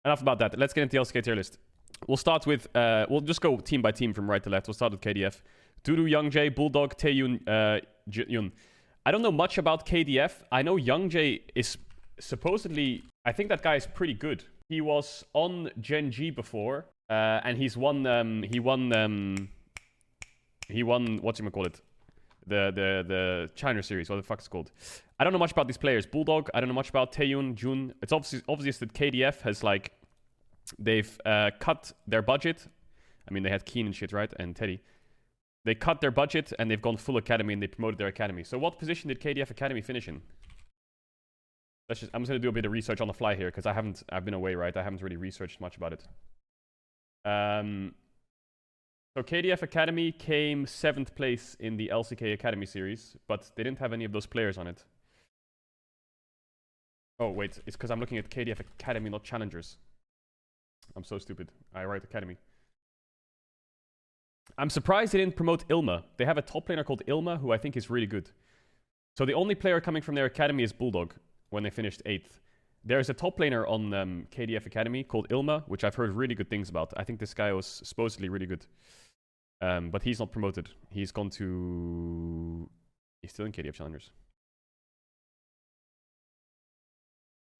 enough about that. Let's get into the LCK tier list. We'll start with, we'll just go team by team from right to left. We'll start with KDF. Dudu, Young-J, Bulldog, Taeyun, Yun. I don't know much about KDF. I know Young-J is supposedly, I think that guy is pretty good. He was on Gen.G before, and he won, whatchamacallit, the China series, what the fuck it's called. I don't know much about these players. Bulldog, I don't know much about Taeyun, Jun. It's obvious that KDF has, like, they've cut their budget. I mean, they had Keen and shit, right? And Teddy. They cut their budget, and they've gone full academy, and they promoted their academy. So what position did KDF Academy finish in? I'm just going to do a bit of research on the fly here, because I've been away, right? I haven't really researched much about it. So KDF Academy came 7th place in the LCK Academy series, but they didn't have any of those players on it. Oh, wait. It's because I'm looking at KDF Academy, not Challengers. I'm so stupid. I write Academy. I'm surprised they didn't promote Ilma. They have a top laner called Ilma, who I think is really good. So the only player coming from their academy is Bulldog, when they finished 8th. There's a top laner on KDF Academy called Ilma, which I've heard really good things about. I think this guy was supposedly really good. But he's not promoted. He's gone to... He's still in KDF Challengers.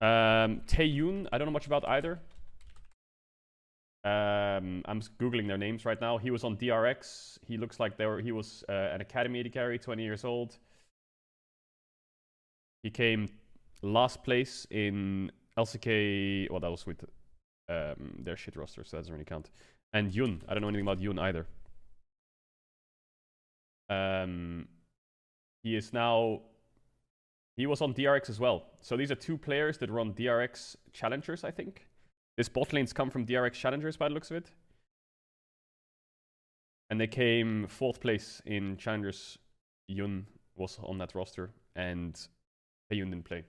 Taeyun, I don't know much about either. I'm googling their names right now. He was on DRX. He looks like he was an academy AD carry, 20 years old. He came last place in LCK. Well, that was with their shit roster, so that doesn't really count. And Yun, I don't know anything about Yun either. He is now. He was on DRX as well. So these are two players that run DRX Challengers, I think. This bot lane's come from DRX Challengers by the looks of it. And they came 4th place in Challengers. Yun was on that roster, and Taeyun didn't play.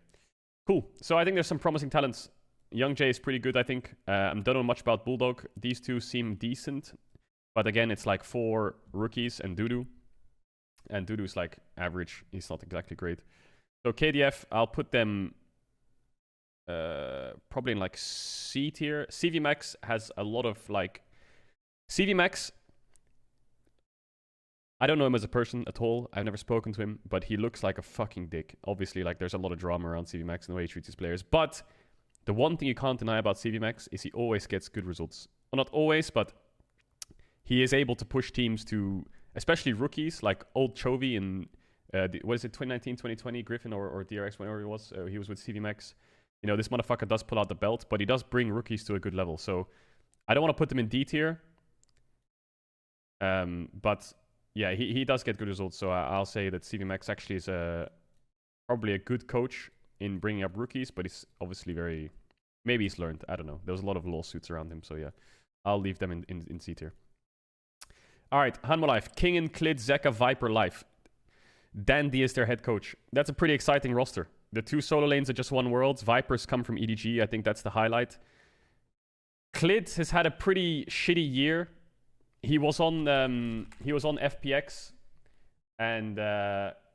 Cool. So I think there's some promising talents. Young-J is pretty good, I think. I don't know much about Bulldog. These two seem decent. But again, it's like 4 rookies and Dudu. And Dudu's like average. He's not exactly great. So KDF, I'll put them probably in like C tier. CVMax has a lot of like... CVMax, I don't know him as a person at all. I've never spoken to him, but he looks like a fucking dick. Obviously, like there's a lot of drama around CVMax and the way he treats his players. But the one thing you can't deny about CVMax is he always gets good results. Well, not always, but he is able to push teams to, especially rookies like old Chovy in... what is it, 2019, 2020, Griffin or DRX, whenever it was. He was with CVMax. You know, this motherfucker does pull out the belt, but he does bring rookies to a good level. So I don't want to put them in D tier. But yeah, he does get good results. So I'll say that CVMax actually is probably a good coach in bringing up rookies, but he's obviously very... Maybe he's learned. I don't know. There was a lot of lawsuits around him. So yeah, I'll leave them in C tier. All right, Hanwha Life. King and Klid, Zeka, Viper, Life. Dandy is their head coach. That's a pretty exciting roster. The 2 solo lanes that just won Worlds. Vipers come from EDG. I think that's the highlight. Klid has had a pretty shitty year. He was on FPX. And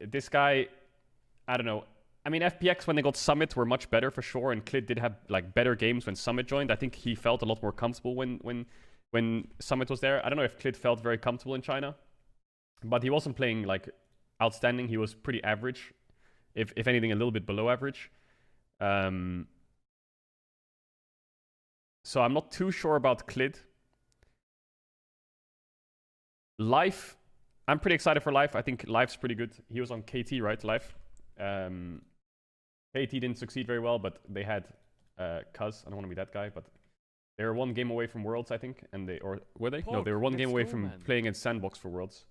this guy, I don't know. I mean, FPX, when they got Summit, were much better for sure. And Klid did have like better games when Summit joined. I think he felt a lot more comfortable when Summit was there. I don't know if Klid felt very comfortable in China. But he wasn't playing like... outstanding. He was pretty average, if anything a little bit below average. So I'm not too sure about Klid. Life, I'm pretty excited for Life. I think Life's pretty good. He was on KT, right? Life. KT didn't succeed very well, but they had Cuz. I don't want to be that guy, but they were 1 game away from Worlds, I think. And were they? No, they were 1 game away from playing in SANDBOX for Worlds.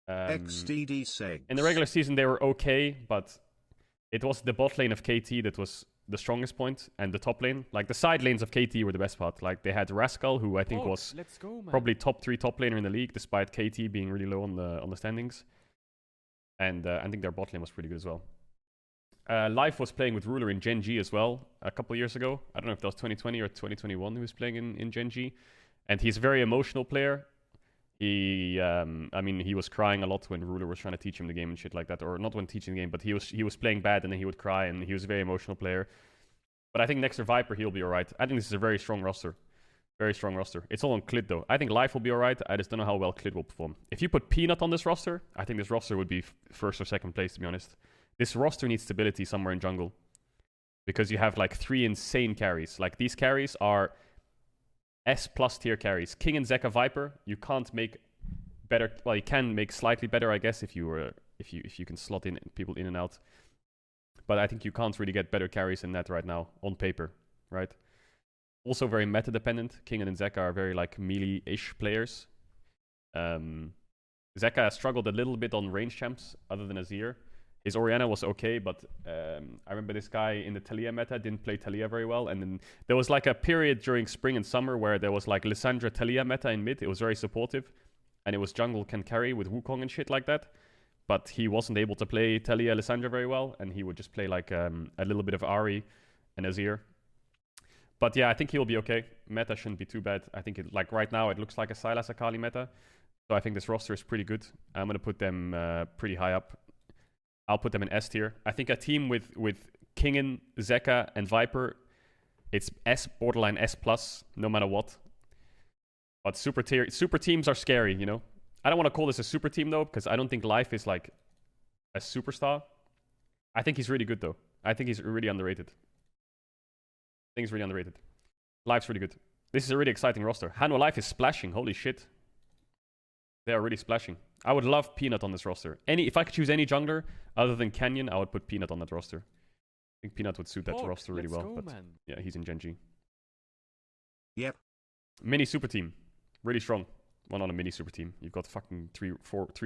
XDD Segs. In the regular season, they were okay, but it was the bot lane of KT that was the strongest point, and the top lane. Like, the side lanes of KT were the best part. Like, they had Rascal, who I think was probably top 3 top laner in the league, despite KT being really low on the standings. And I think their bot lane was pretty good as well. Life was playing with Ruler in Gen.G as well a couple years ago. I don't know if that was 2020 or 2021 he was playing in Gen.G. And he's a very emotional player. I mean, he was crying a lot when Ruler was trying to teach him the game and shit like that. Or not when teaching the game, but he was playing bad and then he would cry, and he was a very emotional player. But I think next to Viper, he'll be alright. I think this is a very strong roster. Very strong roster. It's all on Clid, though. I think Life will be alright. I just don't know how well Clid will perform. If you put Peanut on this roster, I think this roster would be first or second place, to be honest. This roster needs stability somewhere in jungle. Because you have, like, 3 insane carries. Like, these carries are S+ tier carries. King and Zeka Viper, you can't make better. Well, you can make slightly better, I guess, if you can slot in people in and out. But I think you can't really get better carries than that right now, on paper, right? Also very meta dependent. King and Zeka are very like melee-ish players. Zeka has struggled a little bit on range champs, other than Azir. His Orianna was okay, but I remember this guy in the Talia meta didn't play Talia very well. And then there was like a period during spring and summer where there was like Lissandra Talia meta in mid. It was very supportive. And it was jungle can carry with Wukong and shit like that. But he wasn't able to play Talia Lissandra very well. And he would just play like a little bit of Ahri and Azir. But yeah, I think he'll be okay. Meta shouldn't be too bad. I think it, like right now it looks like a Sylas Akali meta. So I think this roster is pretty good. I'm going to put them pretty high up. I'll put them in S tier. I think a team with Kingen, Zeka, and Viper, it's S, borderline S+, no matter what. But super teams are scary, you know? I don't want to call this a super team, though, because I don't think Life is like a superstar. I think he's really good, though. I think he's really underrated. I think he's really underrated. Life's really good. This is a really exciting roster. Hanwha Life is splashing. Holy shit. They are really splashing. I would love Peanut on this roster. If I could choose any jungler other than Canyon, I would put Peanut on that roster. I think Peanut would suit that roster really well. But yeah, he's in Gen.G. Yep. Mini super team. Really strong. Well, not a mini super team. You've got fucking three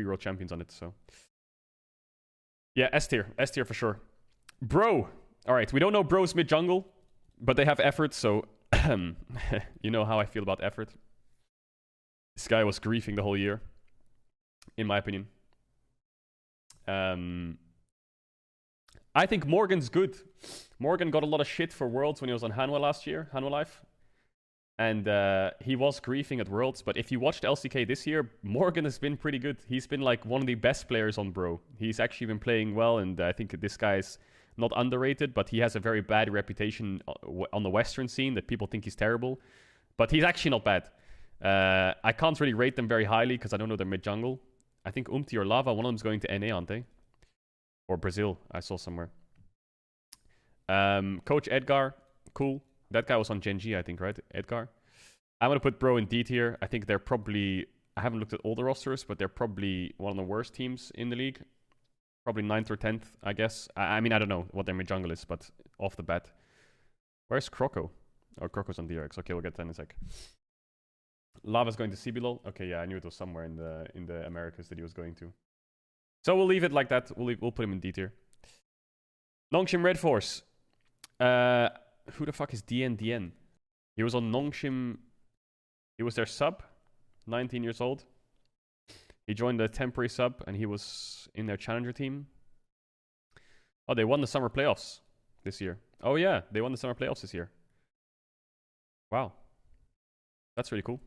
world champions on it, so. Yeah, S tier. S tier for sure. Bro. Alright, we don't know Bro's mid jungle, but they have effort, so you know how I feel about effort. This guy was griefing the whole year, in my opinion. I think Morgan's good. Morgan got a lot of shit for Worlds when he was on Hanwha last year, Hanwha Life. And he was griefing at Worlds, but if you watched LCK this year, Morgan has been pretty good. He's been like one of the best players on Bro. He's actually been playing well, and I think this guy is not underrated, but he has a very bad reputation on the Western scene that people think he's terrible. But he's actually not bad. I can't really rate them very highly because I don't know their mid-jungle. I think Umti or Lava, one of them's going to NA, aren't they? Or Brazil, I saw somewhere. Coach Edgar, cool. That guy was on Gen.G, I think, right? Edgar. I'm going to put Bro in D tier. I think they're probably... I haven't looked at all the rosters, but they're probably one of the worst teams in the league. Probably 9th or 10th, I guess. I mean, I don't know what their mid-jungle is, but off the bat. Where's Croco? Oh, Croco's on DRX. Okay, we'll get that in a sec. Lava's going to CBLOL. Okay, yeah, I knew it was somewhere in the Americas that he was going to. So we'll leave it like that. We'll put him in D tier. Nongshim RedForce. Who the fuck is DN? He was on Nongshim. He was their sub. 19 years old. He joined the temporary sub and he was in their challenger team. Oh, they won the summer playoffs this year. Oh yeah, they won the summer playoffs this year. Wow. That's really cool.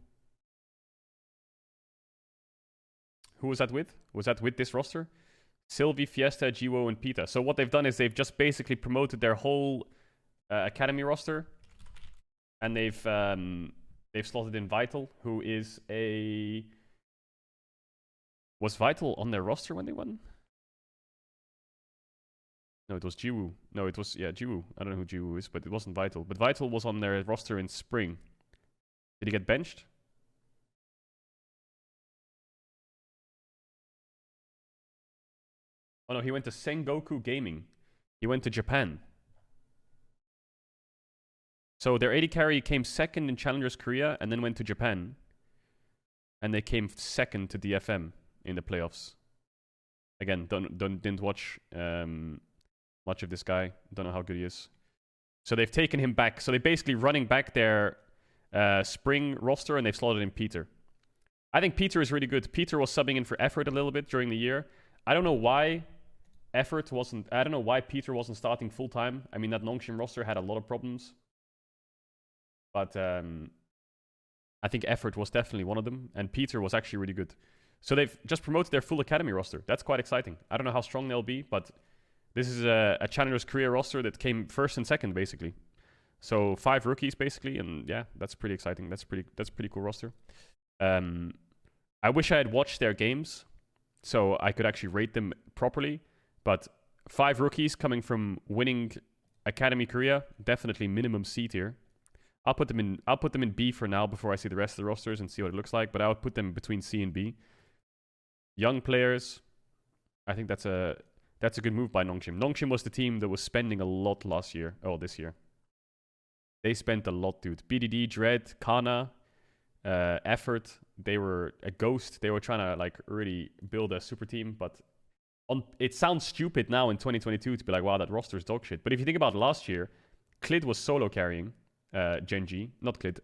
Who was that with? Was that with this roster? Sylvie, Fiesta, Jiwo, and Pita. So what they've done is they've just basically promoted their whole academy roster, and they've slotted in Vital, who is a... Was Vital on their roster when they won? No, it was Jiwoo. No, it was, yeah, Jiwoo. I don't know who Jiwoo is, but it wasn't Vital. But Vital was on their roster in spring. Did he get benched? Oh no, he went to Sengoku Gaming. He went to Japan. So their AD carry came second in Challengers Korea and then went to Japan. And they came second to DFM in the playoffs. Again, didn't watch much of this guy. Don't know how good he is. So they've taken him back. So they're basically running back their spring roster and they've slotted in Peter. I think Peter is really good. Peter was subbing in for Effort a little bit during the year. I don't know why Effort wasn't... I don't know why Peter wasn't starting full-time. I mean, that Nongshim roster had a lot of problems. But I think Effort was definitely one of them. And Peter was actually really good. So they've just promoted their full academy roster. That's quite exciting. I don't know how strong they'll be, but this is a Challengers Korea roster that came first and second, basically. So 5 rookies basically, and yeah, that's pretty exciting. That's pretty cool roster. I wish I had watched their games so I could actually rate them properly. But 5 rookies coming from winning Academy Korea, definitely minimum C tier. I'll put them in B for now before I see the rest of the rosters and see what it looks like. But I would put them between C and B. Young players, I think that's a good move by Nongshim. Nongshim was the team that was spending a lot this year. They spent a lot, dude. BDD, Dread, Kana, Effort. They were a ghost. They were trying to like really build a super team, but it sounds stupid now in 2022 to be like, wow, that roster is dog shit. But if you think about last year, Clid was solo carrying Gen.G. Not Clid.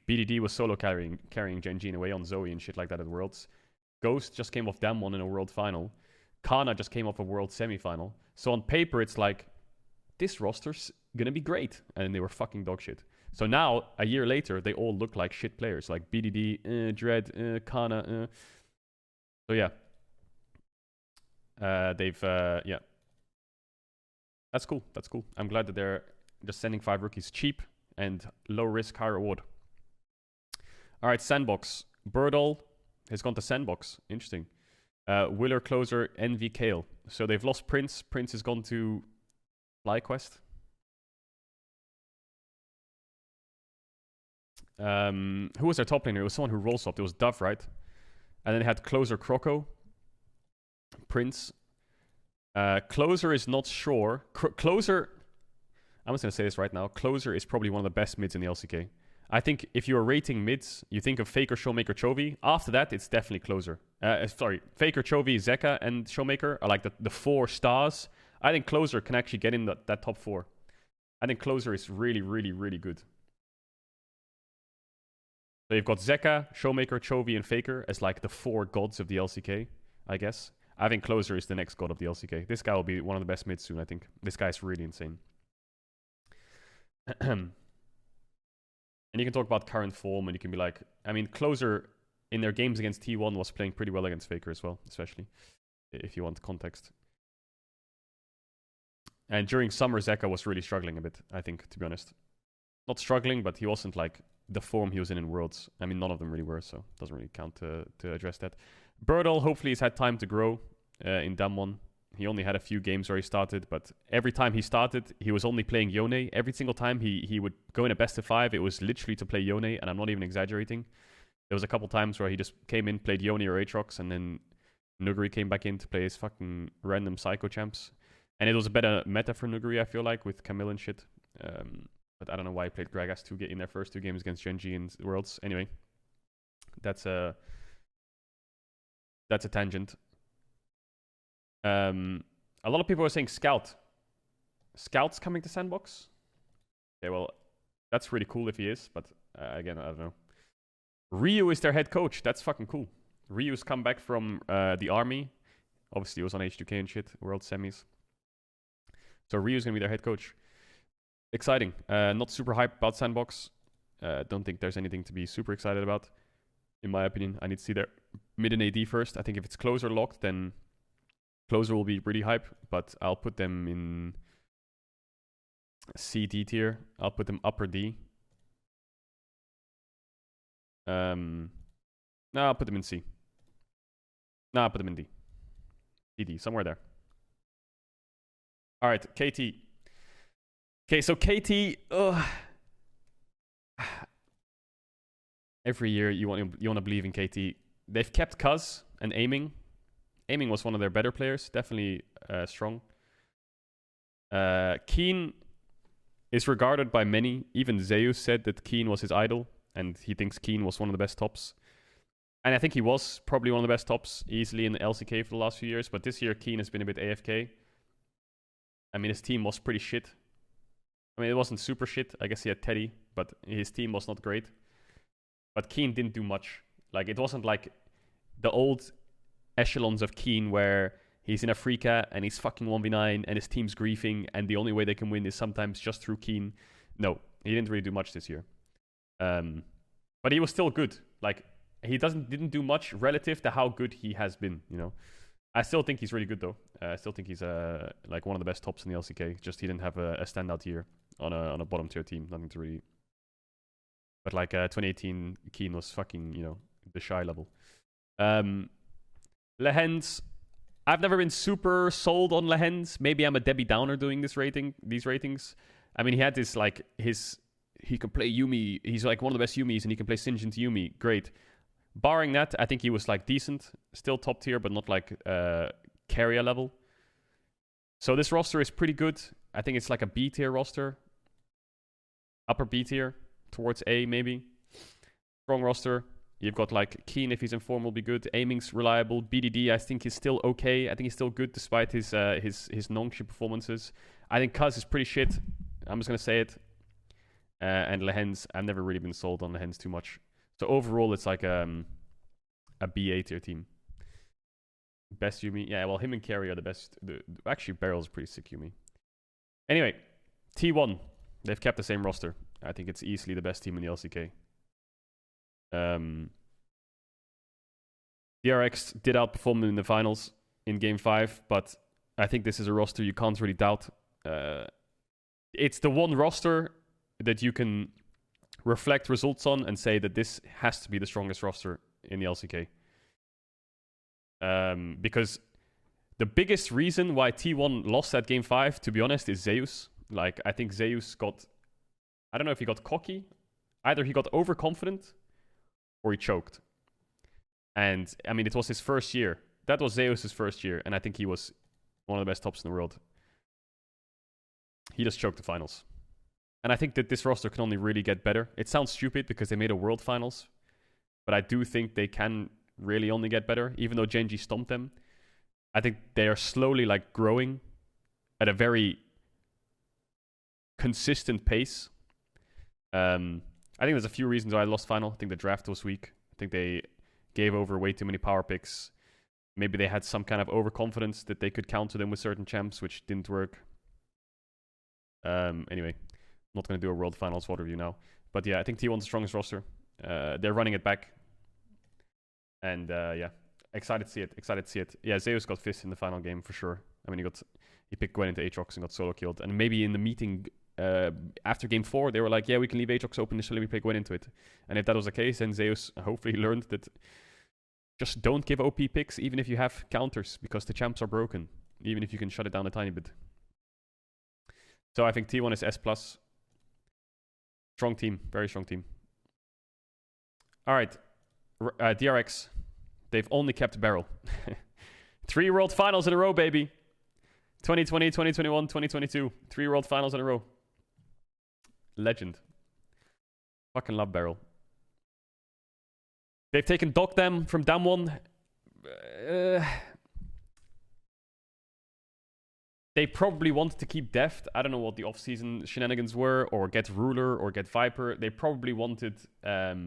BDD was solo carrying Gen.G in a way on Zoe and shit like that at Worlds. Ghost just came off Damwon in a World Final. Kana just came off a World Semi-Final. So on paper, it's like, this roster's gonna be great. And they were fucking dog shit. So now, a year later, they all look like shit players. Like BDD, Dread, Kana. So yeah. Yeah. That's cool. I'm glad that they're just sending 5 rookies cheap and low risk, high reward. All right, Sandbox. Birdall has gone to Sandbox. Interesting. Willer, Closer, Envy, Kale. So they've lost Prince. Prince has gone to FlyQuest. Who was their top laner? It was someone who roll swapped. It was Dove, right? And then they had Closer, Croco, Prince. Closer is not sure. Closer, I'm just going to say this right now. Closer is probably one of the best mids in the LCK. I think if you're rating mids, you think of Faker, Showmaker, Chovy. After that, it's definitely Closer. Faker, Chovy, Zeka, and Showmaker are like the 4 stars. I think Closer can actually get in that top 4. I think Closer is really, really, really good. So you've got Zeka, Showmaker, Chovy, and Faker as like the 4 gods of the LCK, I guess. I think Closer is the next god of the LCK. This guy will be one of the best mids soon, I think. This guy is really insane. And you can talk about current form, and you can be like, I mean, Closer in their games against T1 was playing pretty well against Faker as well, especially if you want context. And during summer, Zeka was really struggling a bit, I think, to be honest. Not struggling, but he wasn't like the form he was in Worlds. I mean, none of them really were, so it doesn't really count to address that. Birdall, hopefully, he's had time to grow in Damwon. He only had a few games where he started, but every time he started, he was only playing Yone. Every single time he would go in a best of 5, it was literally to play Yone, and I'm not even exaggerating. There was a couple times where he just came in, played Yone or Aatrox, and then Nuguri came back in to play his fucking random Psycho champs. And it was a better meta for Nuguri, I feel like, with Camille and shit. But I don't know why he played Gragas in their first 2 games against Gen.G in Worlds. Anyway, that's a tangent. A lot of people are saying Scout. Scout's coming to Sandbox? Okay, well, that's really cool if he is, but again, I don't know. Ryu is their head coach. That's fucking cool. Ryu's come back from the army. Obviously, he was on H2K and shit, World Semis. So Ryu's gonna be their head coach. Exciting. Not super hyped about Sandbox. Don't think there's anything to be super excited about. In my opinion, I need to see their mid and AD first. I think if it's Closer locked, then Closer will be really hype, but I'll put them in C, D tier. I'll put them upper D. No, I'll put them in C. No, I'll put them in D. D, somewhere there. All right, KT. Okay, so KT. Every year you want to believe in KT. They've kept Cuz and Aiming. Aiming was one of their better players, definitely strong. Keen is regarded by many. Even Zeus said that Keen was his idol, and he thinks Keen was one of the best tops. And I think he was probably one of the best tops easily in the LCK for the last few years, but this year Keen has been a bit AFK. I mean, his team was pretty shit. I mean, it wasn't super shit. I guess he had Teddy, but his team was not great. But Keen didn't do much. Like, it wasn't like the old echelons of Keen where he's in a Freaka and he's fucking 1v9 and his team's griefing and the only way they can win is sometimes just through Keen. No, he didn't really do much this year. But he was still good. Like, he didn't do much relative to how good he has been, you know. I still think he's really good, though. I still think he's like one of the best tops in the LCK. Just he didn't have a standout year on a bottom tier team. Nothing to really. But like 2018, Keen was fucking, you know, the shy level. Lehends. I've never been super sold on Lehends. Maybe I'm a Debbie Downer doing these ratings. I mean, he had this like he can play Yuumi. He's like one of the best Yuumis, and he can play Singed into Yuumi. Great. Barring that, I think he was like decent, still top tier, but not like carrier level. So this roster is pretty good. I think it's like a B tier roster, upper B tier towards A maybe. Strong roster. You've got like Keen, if he's in form, will be good. Aiming's reliable. BDD, I think he's still okay. I think he's still good despite his Nongshim performances. I think Kuz is pretty shit. I'm just gonna say it. And Lehends, I've never really been sold on Lehends too much. So overall, it's like a BA tier team. Best Yuumi, yeah. Well, him and Carry are the best. Actually, Barrel's pretty sick Yuumi. Anyway, T1, they've kept the same roster. I think it's easily the best team in the LCK. DRX did outperform them in the finals in Game 5, but I think this is a roster you can't really doubt. It's the one roster that you can reflect results on and say that this has to be the strongest roster in the LCK. Because the biggest reason why T1 lost that Game 5, to be honest, is Zeus. Like, I think Zeus got... I don't know if he got cocky. Either he got overconfident or he choked. And, I mean, it was his first year. That was Zeus' first year, and I think he was one of the best tops in the world. He just choked the finals. And I think that this roster can only really get better. It sounds stupid because they made a world finals, but I do think they can really only get better, even though Gen.G stomped them. I think they are slowly like growing at a very consistent pace. I think there's a few reasons why I lost final. I think the draft was weak. I think they gave over way too many power picks. Maybe they had some kind of overconfidence that they could counter them with certain champs, which didn't work. Anyway, not going to do a World Finals water review now. But yeah, I think T1's the strongest roster. They're running it back. And yeah, excited to see it. Yeah, Zeus got fifth in the final game for sure. I mean, he picked Gwen into Aatrox and got solo killed. And maybe in the meeting after Game 4, they were like, yeah, we can leave Aatrox open initially, we play Gwen into it. And if that was the case, then Zeus hopefully learned that just don't give OP picks, even if you have counters, because the champs are broken, even if you can shut it down a tiny bit. So I think T1 is S+. Strong team, very strong team. All right, DRX. They've only kept Barrel. 3 World Finals in a row, baby. 2020, 2021, 2022. 3 World Finals in a row. Legend. Fucking love Barrel. They've taken Dokdam from Damwon. They probably wanted to keep Deft. I don't know what the off-season shenanigans were, or get Ruler, or get Viper. They probably wanted a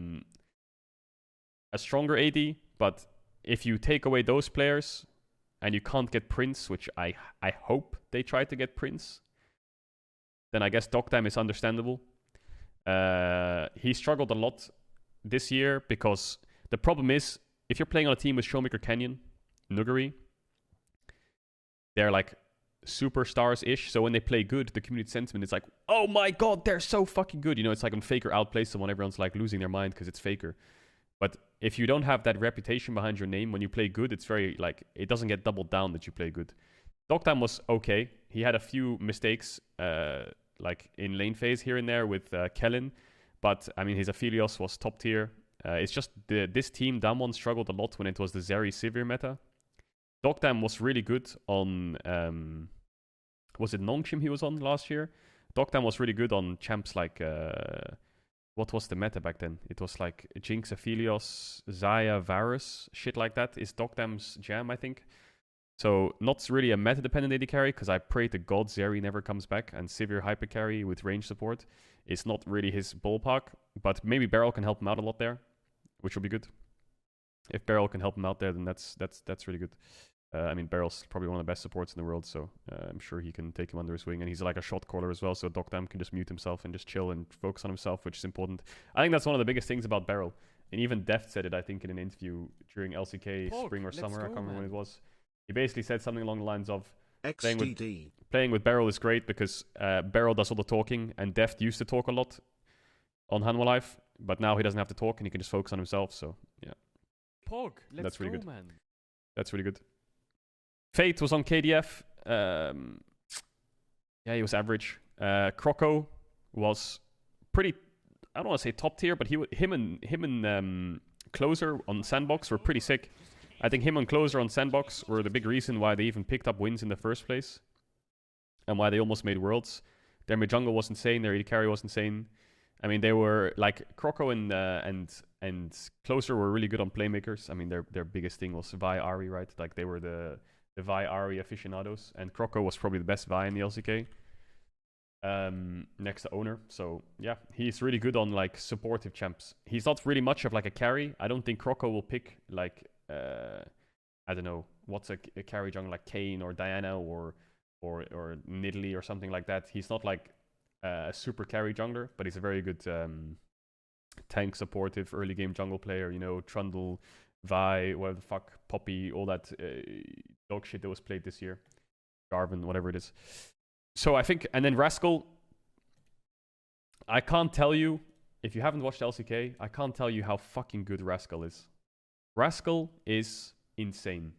stronger AD, but if you take away those players and you can't get Prince, which I hope they try to get Prince, then I guess Dokdam is understandable. He struggled a lot this year because the problem is, if you're playing on a team with Showmaker Canyon, Nuguri, they're like superstars-ish, so when they play good, the community sentiment is like, oh my god, they're so fucking good. You know, it's like when Faker outplays someone, everyone's like losing their mind because it's Faker. But if you don't have that reputation behind your name when you play good, it's very like, it doesn't get doubled down that you play good. Dokdam was okay. He had a few mistakes like in lane phase here and there with Kellen, but I mean his Aphelios was top tier. It's just this team, Damwon, struggled a lot when it was the Zeri Sivir meta. Dokdam was really good on was it Nongshim he was on last year? Dokdam was really good on champs like what was the meta back then? It was like Jinx, Aphelios, Xayah, Varus, shit like that is Dokdam's jam, I think. So not really a meta-dependent AD carry, because I pray to God Zeri never comes back, and Sivir hyper carry with range support is not really his ballpark, but maybe Beryl can help him out a lot there, which will be good. If Beryl can help him out there, then that's really good. I mean, Beryl's probably one of the best supports in the world, so I'm sure he can take him under his wing. And he's like a shot caller as well, so Dokdam can just mute himself and just chill and focus on himself, which is important. I think that's one of the biggest things about Beryl. And even Deft said it, I think, in an interview during LCK spring or summer. I can't remember when it was. He basically said something along the lines of, XDD. Playing with Beryl is great because Beryl does all the talking, and Deft used to talk a lot on Hanwha Life, but now he doesn't have to talk and he can just focus on himself. So yeah, Pog, that's really good, man. That's really good. Fate was on KDF. Yeah, he was average. Croco was pretty. I don't want to say top tier, but him and Closer on Sandbox were pretty sick. I think him and Closer on Sandbox were the big reason why they even picked up wins in the first place, and why they almost made Worlds. Their mid jungle was insane. Their AD carry was insane. I mean, they were like Croco and Closer were really good on playmakers. I mean, their biggest thing was Vi Ari, right? Like they were the Vi Ari aficionados, and Croco was probably the best Vi in the LCK. Next to Owner. So yeah, he's really good on like supportive champs. He's not really much of like a carry. I don't think Croco will pick like I don't know what's a carry jungle like Kane or Diana or Nidalee or something like that. He's not like a super carry jungler, but he's a very good tank supportive early game jungle player. You know, Trundle, Vi, whatever the fuck, Poppy, all that dog shit that was played this year. Garvin, whatever it is. So I think, and then Rascal, I can't tell you, if you haven't watched LCK, I can't tell you how fucking good Rascal is. Rascal is insane.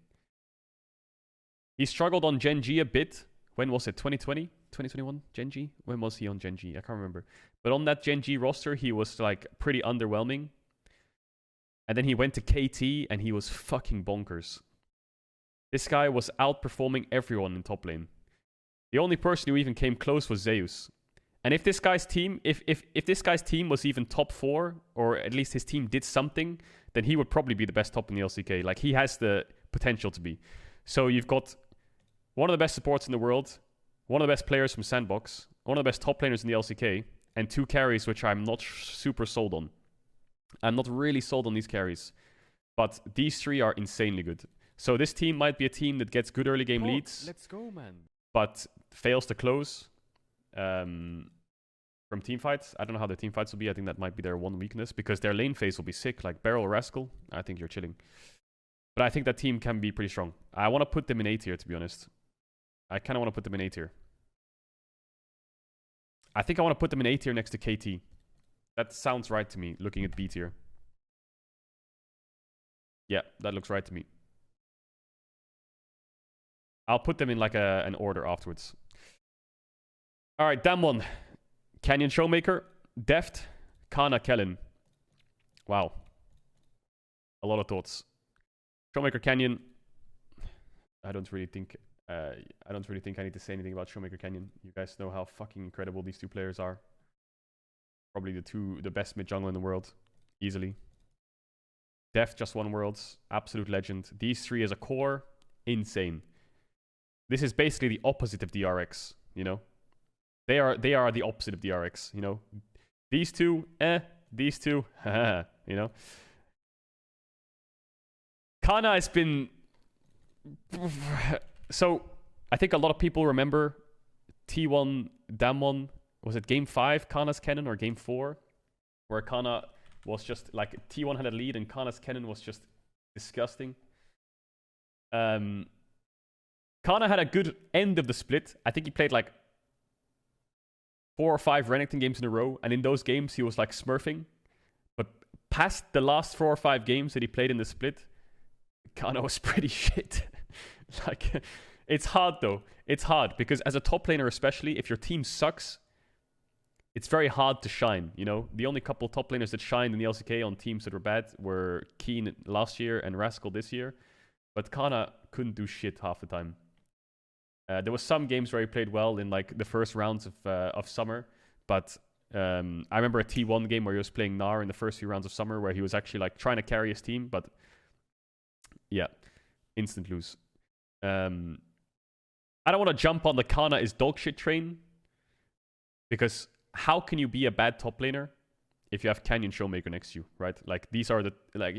He struggled on Gen.G a bit. When was it? 2020? 2021? Gen.G? When was he on Gen.G? I can't remember. But on that Gen.G roster, he was like pretty underwhelming. And then he went to KT and he was fucking bonkers. This guy was outperforming everyone in top lane. The only person who even came close was Zeus. And if this guy's team, if this guy's team was even top 4, or at least his team did something, then he would probably be the best top in the LCK. Like, he has the potential to be. So you've got one of the best supports in the world, one of the best players from Sandbox, one of the best top laners in the LCK, and 2 carries which I'm not super sold on. I'm not really sold on these carries. But these 3 are insanely good. So this team might be a team that gets good early game leads. Let's go, man. But fails to close from team fights. I don't know how their team fights will be. I think that might be their one weakness, because their lane phase will be sick. Like Beryl or Rascal, I think you're chilling. But I think that team can be pretty strong. I want to put them in A tier, to be honest. I kind of want to put them in A tier. I think I want to put them in A tier next to KT. That sounds right to me, looking at B tier. Yeah, that looks right to me. I'll put them in like an order afterwards. All right, Damwon. Canyon Showmaker. Deft. Kana Kellen. Wow. A lot of thoughts. Showmaker Canyon. I don't really think I need to say anything about Showmaker Canyon. You guys know how fucking incredible these 2 players are. Probably the best mid jungle in the world. Easily. Deft just won Worlds. Absolute legend. These 3 as a core. Insane. This is basically the opposite of DRX, you know? They are the opposite of DRX, you know? These 2, these 2, haha, you know? Kana has been... So, I think a lot of people remember T1, Damwon, was it Game 5, Kana's Cannon, or Game 4? Where Kana was just, like, T1 had a lead and Kana's Cannon was just disgusting. Kana had a good end of the split. I think he played like 4 or 5 Renekton games in a row. And in those games, he was like smurfing. But past the last 4 or 5 games that he played in the split, Kana was pretty shit. Like, it's hard though. It's hard because as a top laner especially, if your team sucks, it's very hard to shine, you know? The only couple top laners that shined in the LCK on teams that were bad were Keen last year and Rascal this year. But Kana couldn't do shit half the time. There was some games where he played well in like the first rounds of summer, but I remember a T1 game where he was playing Gnar in the first few rounds of summer, where he was actually like trying to carry his team, but yeah, instant lose. I don't want to jump on the Kana is dog shit train, because how can you be a bad top laner if you have Canyon Showmaker next to you, right? Like these are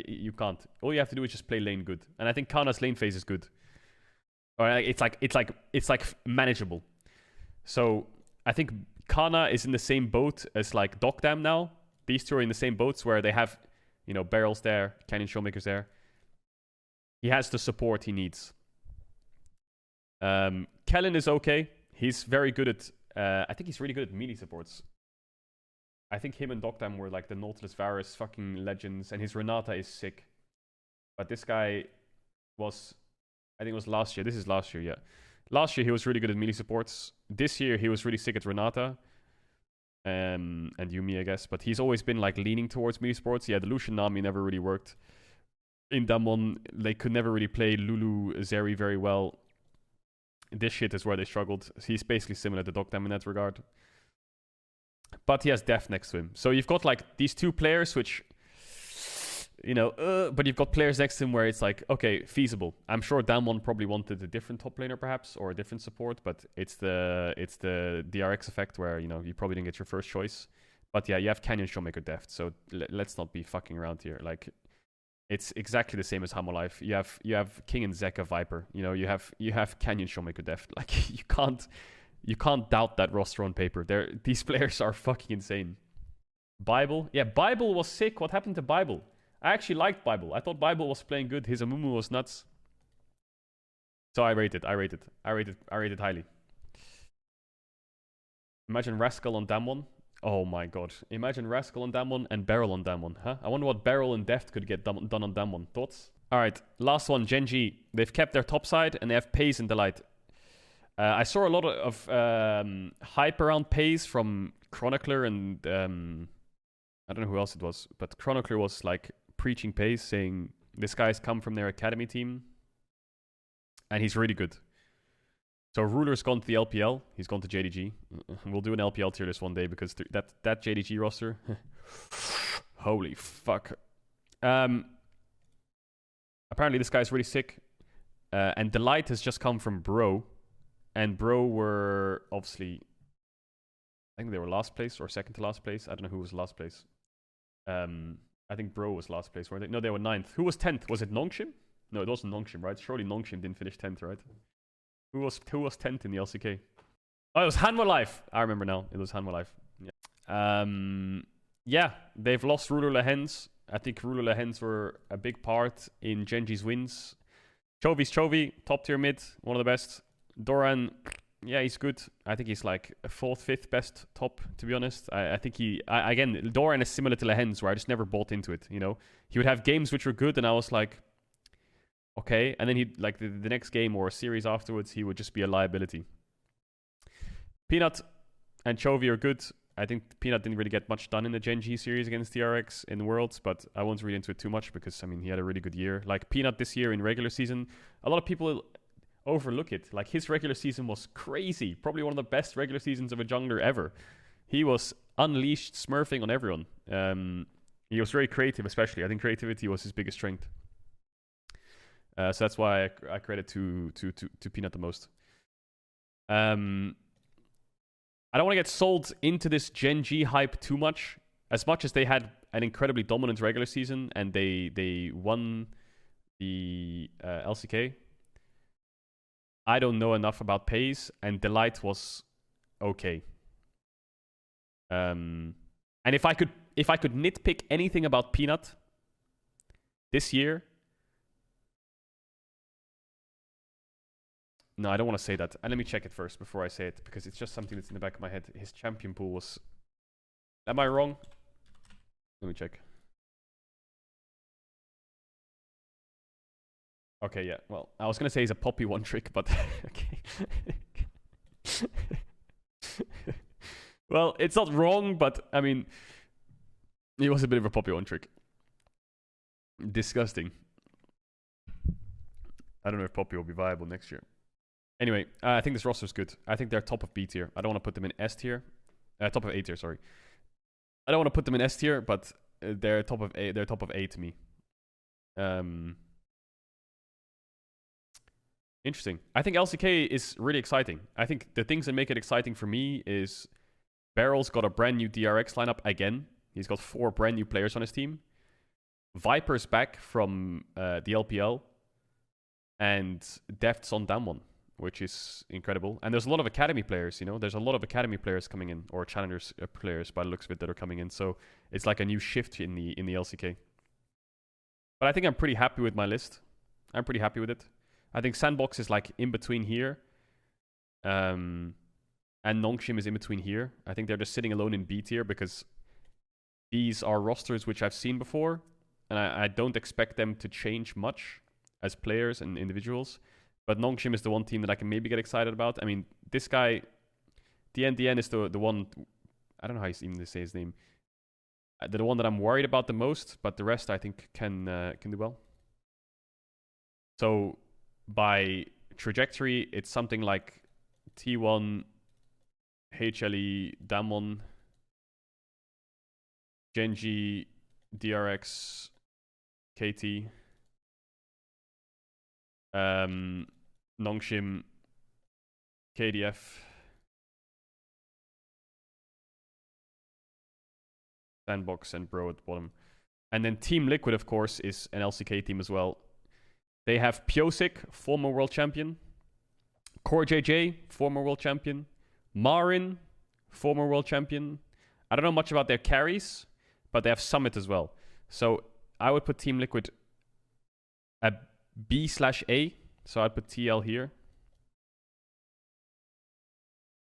you can't. All you have to do is just play lane good, and I think Kana's lane phase is good. Or it's like manageable. So I think Kana is in the same boat as like Dokdam now. These 2 are in the same boats where they have, you know, Barrels there, Canyon Showmakers there. He has the support he needs. Kellen is okay. He's very good at... I think he's really good at melee supports. I think him and Doctam were like the Nautilus Varus fucking legends, and his Renata is sick. But this guy was... I think it was last year. This is last year, yeah. Last year he was really good at melee supports. This year he was really sick at Renata. And Yumi, I guess. But he's always been like leaning towards melee supports. Yeah, the Lucian Nami never really worked. In Damwon, they could never really play Lulu Zeri very well. This shit is where they struggled. He's basically similar to Doctam in that regard. But he has Def next to him. So you've got like these two players which, you know, but you've got players next to him where it's like, okay, feasible. I'm sure Damwon probably wanted a different top laner perhaps, or a different support, but it's the DRX effect where, you know, you probably didn't get your first choice. But yeah, you have Canyon, Showmaker, Deft, so let's not be fucking around here. Like, it's exactly the same as Hanwha Life. You have King and Zeka Viper. You know, you have Canyon, Showmaker, Deft. Like, you can't doubt that roster on paper. These players are fucking insane. Bible? Yeah, Bible was sick. What happened to Bible? I actually liked Bible. I thought Bible was playing good. His Amumu was nuts. So I rated highly. Imagine Rascal on Damwon. Oh my god. Imagine Rascal on Damwon and Beryl on Damwon, huh? I wonder what Beryl and Deft could get done on Damwon. Thoughts? Alright, last one, Gen.G. They've kept their top side and they have Pace and Delight. I saw a lot of hype around Pace from Chronicler and I don't know who else it was, but Chronicler was like preaching Pace, saying this guy's come from their academy team and he's really good. So Ruler's gone to the LPL, he's gone to JDG. We'll do an LPL tier list one day because that JDG roster, holy fuck. Apparently this guy's really sick. And Delight has just come from Bro. And Bro were obviously, I think they were last place or second to last place. I don't know who was last place. I think Bro was last place, weren't they? No, they were 9th. Who was 10th? Was it Nongshim? No, it wasn't Nongshim, right? Surely Nongshim didn't finish 10th, right? Who was 10th in the LCK? Oh, it was Hanwha Life. I remember now. It was Hanwha Life. Yeah. Yeah, they've lost Ruler Lehens. I think Ruler Lehens were a big part in Gen.G's wins. Chovy's Chovy, top tier mid, one of the best. Doran, yeah, he's good. I think he's like a 4th, 5th best top, to be honest. I think again, Doran is similar to Lehens, where I just never bought into it, you know? He would have games which were good, and I was like, okay. And then he'd, like, the next game or a series afterwards, he would just be a liability. Peanut and Chovy are good. I think Peanut didn't really get much done in the Gen.G series against DRX in the Worlds, but I won't read into it too much because, I mean, he had a really good year. Like, Peanut this year in regular season, a lot of people overlook it. Like, his regular season was crazy. Probably one of the best regular seasons of a jungler ever. He was unleashed, smurfing on everyone. He was very creative, especially. I think creativity was his biggest strength. So that's why I credit to Peanut the most. I don't want to get sold into this Gen.G hype too much. As much as they had an incredibly dominant regular season and they won the LCK, I don't know enough about Pace, and Delight was okay. And if I could nitpick anything about Peanut this year, no, I don't want to say that. And let me check it first before I say it, because it's just something that's in the back of my head. His champion pool was... Am I wrong? Let me check. Okay, yeah. Well, I was going to say he's a Poppy one trick, but... okay. Well, it's not wrong, but, I mean... He was a bit of a Poppy one trick. Disgusting. I don't know if Poppy will be viable next year. Anyway, I think this roster's good. I think they're top of B tier. I don't want to put them in S tier. Top of A tier, sorry. I don't want to put them in S tier, but they're top of A. They're top of A to me. Interesting. I think LCK is really exciting. I think the things that make it exciting for me is Beryl's got a brand new DRX lineup again. He's got 4 brand new players on his team. Viper's back from the LPL. And Deft's on Damwon, which is incredible. And there's a lot of academy players, you know? There's a lot of academy players coming in, or challengers players by the looks of it that are coming in. So it's like a new shift in the LCK. But I think I'm pretty happy with my list. I'm pretty happy with it. I think SANDBOX is like in between here. And Nongshim is in between here. I think they're just sitting alone in B tier because these are rosters which I've seen before, and I don't expect them to change much as players and individuals. But Nongshim is the one team that I can maybe get excited about. I mean, this guy, DN is the one, I don't know how you even say his name. The one that I'm worried about the most, but the rest I think can do well. So by trajectory, it's something like T1, HLE, Damwon, Gen.G, DRX, KT, Nongshim, KDF, SANDBOX, and Bro at the bottom. And then Team Liquid, of course, is an LCK team as well. They have Pyosik, former world champion. Core JJ, former world champion. Marin, former world champion. I don't know much about their carries, but they have Summit as well. So I would put Team Liquid at B/A. So I'd put TL here.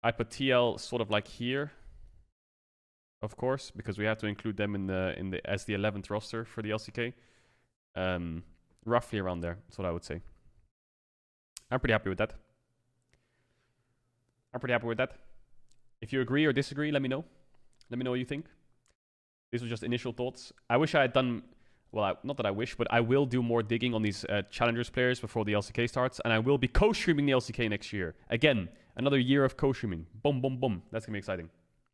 I'd put TL sort of like here, of course, because we have to include them in the as the 11th roster for the LCK. Roughly around there. That's what I would say. I'm pretty happy with that. If you agree or disagree, let me know. Let me know what you think. These were just initial thoughts. I wish I had done... Well, not that I wish, but I will do more digging on these Challengers players before the LCK starts. And I will be co-streaming the LCK next year. Again, another year of co-streaming. Boom, boom, boom. That's going to be exciting.